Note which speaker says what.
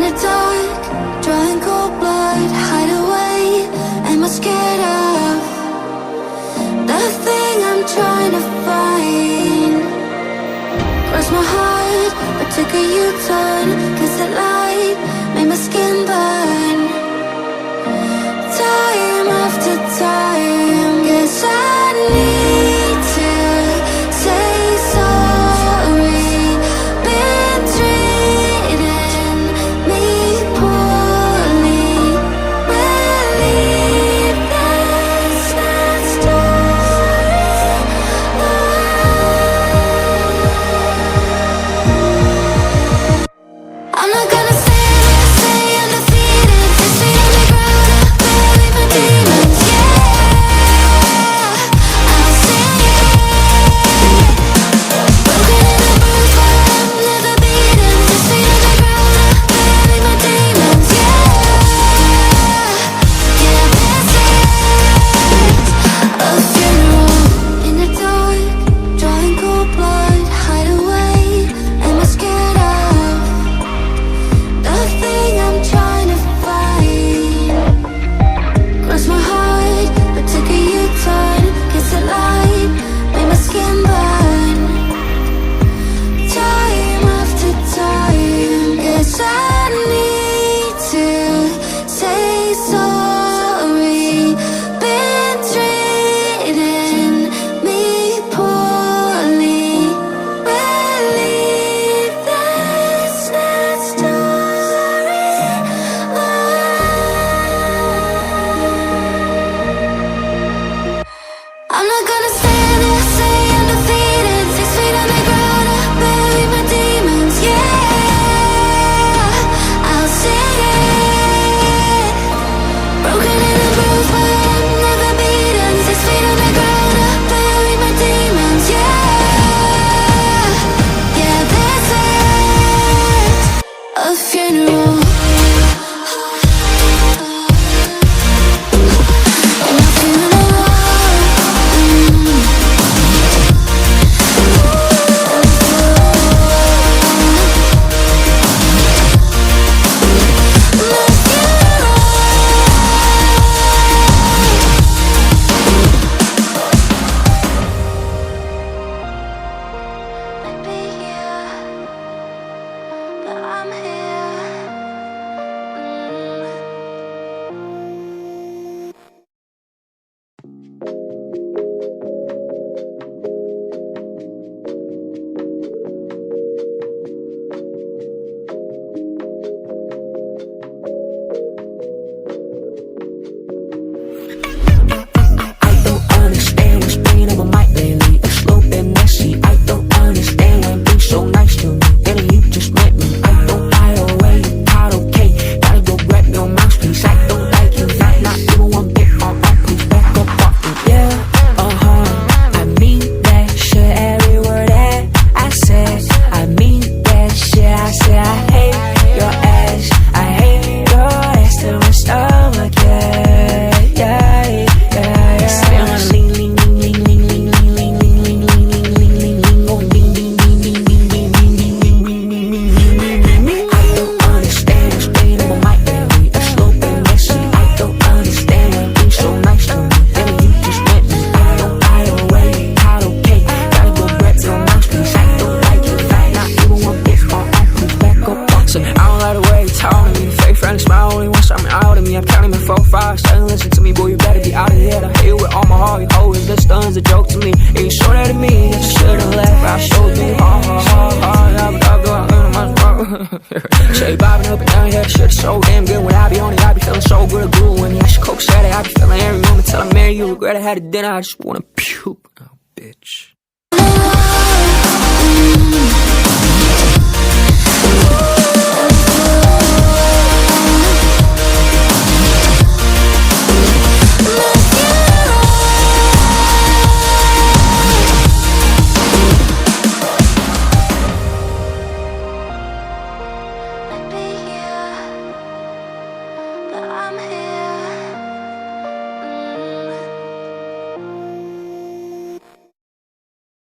Speaker 1: the dark, drawing cold blood, hide away. Am I scared of the thing I'm trying to find? Cross my heart, but took a U-turn, 'cause the light made my skin burn. Time after time, guess I need to say sorry. Been treating me poorly. Believe that's not story. I'm not gonna say I'm defeated. 6 feet on the ground, I bury my demons. Yeah, I'll sing it. Broken and bruised, but I'm never beaten. 6 feet on the ground, I bury my demons. Yeah, this is a funeral. In the dark, drawing cold blood, hide away. Am I scared of the thing I'm trying to find? Cross my heart, but took a U-turn, 'cause the light made my skin burn. Time after time, guess I need to say sorry. Been treating me poorly. Believe that's not story. I'm not gonna stand there, say I'm defeated. 6 feet on the ground, I bury my demons. Yeah, I'll sing it. Broken and bruised, but I'm never beaten. 6 feet on the ground, I bury my demons. Yeah, this is a funeral. And I'm feeling alone. Might be here, but I'm here.
Speaker 2: I don't understand what's been on my mind lately. It's slow and messy. I don't understand why being so nice to me. And you just met me. I don't hide away. You caught okay. Gotta go grab your mouthpiece. I don't like you. Not even one bit. Please back up off me. Yeah, I mean that shit. Every word that I said. I mean that shit. I said I hate your ass. I hate your ass to my stomach. So I don't like the way you talk to me. Fake friendly smile only once I'm out of me. I'm counting my 4, 5, 7. Listen to me, boy, you better be out of here. I hate it with all my heart. You always this stun's a joke to me. And you show that to me that you shouldn't laugh. I showed me Say bobbing up and down, yeah, shit is so damn good. When I be on it, I be feeling so good. Glue when you ask your coke, Saturday, I be feeling every moment till I marry you. Regret I had a dinner, I just wanna puke.